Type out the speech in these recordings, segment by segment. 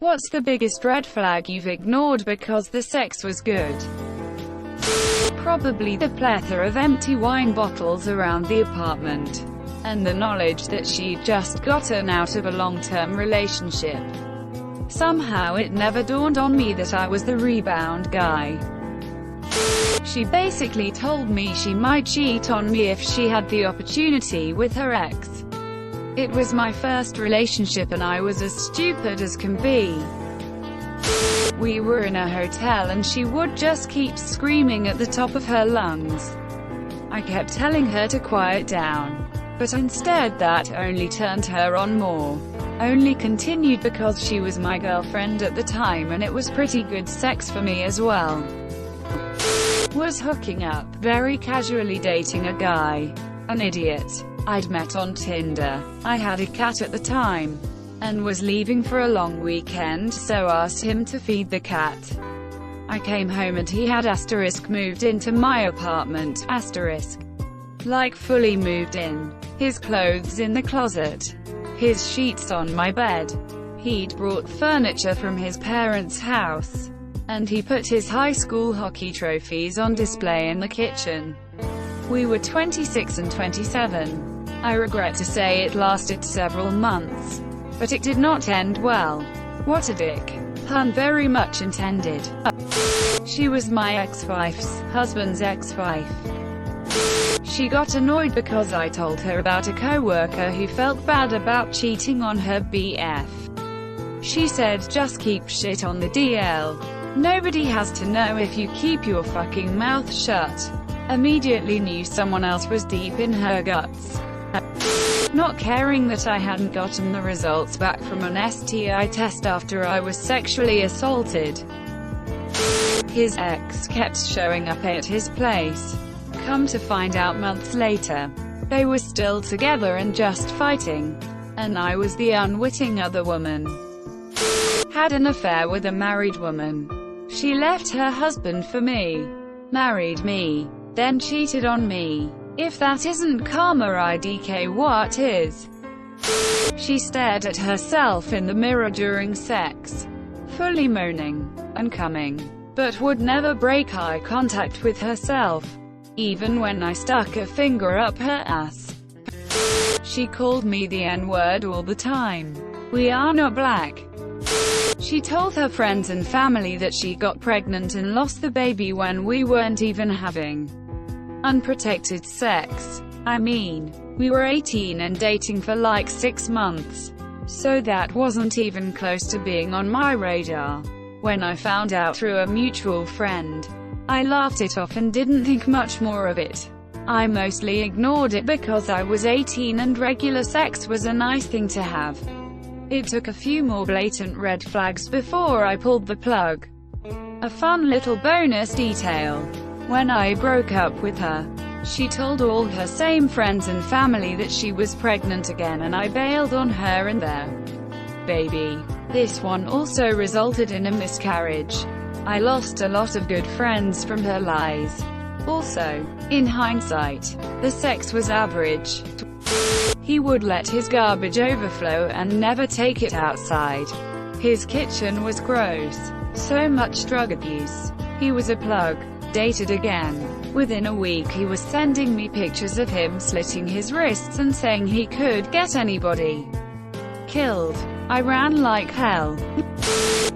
What's the biggest red flag you've ignored because the sex was good? Probably the plethora of empty wine bottles around the apartment, and the knowledge that she'd just gotten out of a long-term relationship. Somehow it never dawned on me that I was the rebound guy. She basically told me she might cheat on me if she had the opportunity with her ex. It was my first relationship and I was as stupid as can be. We were in a hotel and she would just keep screaming at the top of her lungs. I kept telling her to quiet down, but instead that only turned her on more. Only continued because she was my girlfriend at the time and it was pretty good sex for me as well. Was hooking up, very casually dating a guy. An idiot. I'd met on Tinder. I had a cat at the time, and was leaving for a long weekend, so asked him to feed the cat. I came home and he had moved into my apartment, like fully moved in. His clothes in the closet. His sheets on my bed. He'd brought furniture from his parents' house. And he put his high school hockey trophies on display in the kitchen. We were 26 and 27. I regret to say it lasted several months. But it did not end well. What a dick. Pun very much intended. She was my ex-wife's husband's ex-wife. She got annoyed because I told her about a co-worker who felt bad about cheating on her BF. She said, just keep shit on the DL. Nobody has to know if you keep your fucking mouth shut. Immediately knew someone else was deep in her guts. Not caring that I hadn't gotten the results back from an STI test after I was sexually assaulted. His ex kept showing up at his place. Come to find out months later, they were still together and just fighting. And I was the unwitting other woman. Had an affair with a married woman. She left her husband for me. Married me. Then cheated on me. If that isn't karma IDK, what is? She stared at herself in the mirror during sex, fully moaning and coming, but would never break eye contact with herself, even when I stuck a finger up her ass. She called me the N-word all the time. We are not black. She told her friends and family that she got pregnant and lost the baby when we weren't even having unprotected sex. I mean, we were 18 and dating for like 6 months. So that wasn't even close to being on my radar. When I found out through a mutual friend, I laughed it off and didn't think much more of it. I mostly ignored it because I was 18 and regular sex was a nice thing to have. It took a few more blatant red flags before I pulled the plug. A fun little bonus detail. When I broke up with her, she told all her same friends and family that she was pregnant again and I bailed on her and their baby. This one also resulted in a miscarriage. I lost a lot of good friends from her lies. Also, in hindsight, the sex was average. He would let his garbage overflow and never take it outside. His kitchen was gross. So much drug abuse. He was a plug. Dated again. Within a week he was sending me pictures of him slitting his wrists and saying he could get anybody killed. I ran like hell.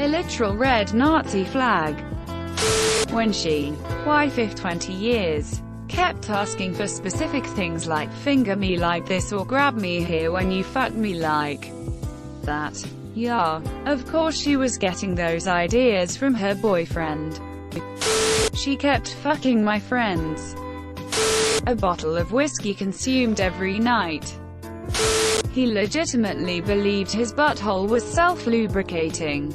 A literal red Nazi flag. When she, wife of 20 years, kept asking for specific things like finger me like this or grab me here when you fuck me like that. Yeah, of course she was getting those ideas from her boyfriend. She kept fucking my friends. A bottle of whiskey consumed every night. He legitimately believed his butthole was self-lubricating.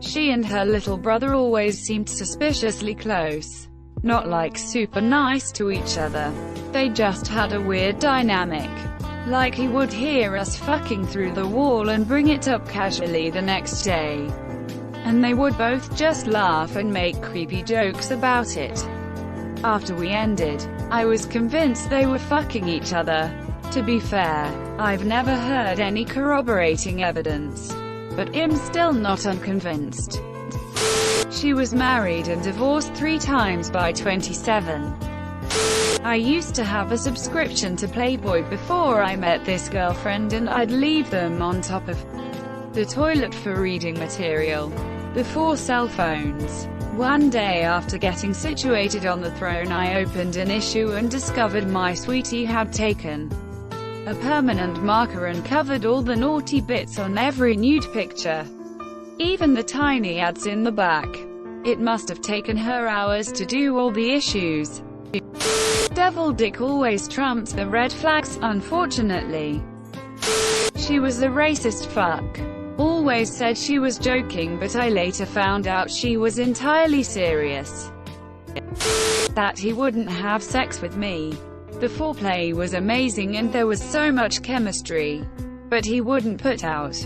She and her little brother always seemed suspiciously close. Not like super nice to each other. They just had a weird dynamic. Like he would hear us fucking through the wall and bring it up casually the next day. And they would both just laugh and make creepy jokes about it. After we ended, I was convinced they were fucking each other. To be fair, I've never heard any corroborating evidence. but I'm still not unconvinced. She was married and divorced 3 times by 27. I used to have a subscription to Playboy before I met this girlfriend, and I'd leave them on top of the toilet for reading material. Before cell phones. One day after getting situated on the throne, I opened an issue and discovered my sweetie had taken a permanent marker and covered all the naughty bits on every nude picture, even the tiny ads in the back. It must have taken her hours to do all the issues. Devil dick always trumps the red flags, unfortunately. She was a racist fuck. Always said she was joking, but I later found out she was entirely serious. That he wouldn't have sex with me. The foreplay was amazing and there was so much chemistry. But he wouldn't put out.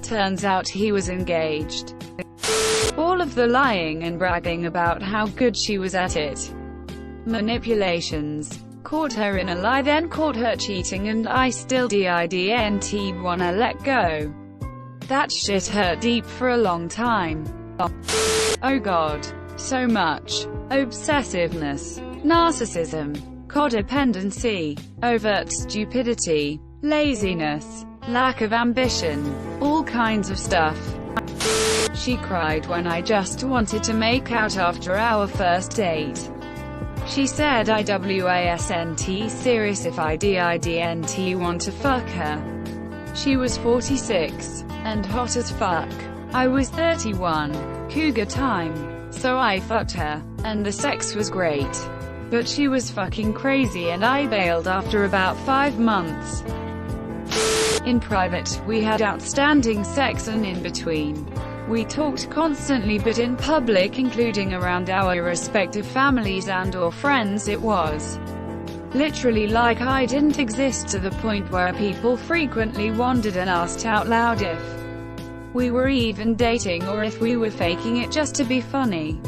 Turns out he was engaged. All of the lying and bragging about how good she was at it. Manipulations. Caught her in a lie, then caught her cheating, and I still didn't wanna let go. That shit hurt deep for a long time. Oh god. So much. Obsessiveness. Narcissism. Codependency. Overt stupidity. Laziness. Lack of ambition. All kinds of stuff. She cried when I just wanted to make out after our first date. She said I wasn't serious if I didn't want to fuck her. She was 46. And hot as fuck. I was 31. Cougar time. So I fucked her. And the sex was great. But she was fucking crazy and I bailed after about 5 months. In private, we had outstanding sex, and in between, we talked constantly, but in public, including around our respective families and/or friends, it was literally like I didn't exist, to the point where people frequently wondered and asked out loud if we were even dating or if we were faking it just to be funny.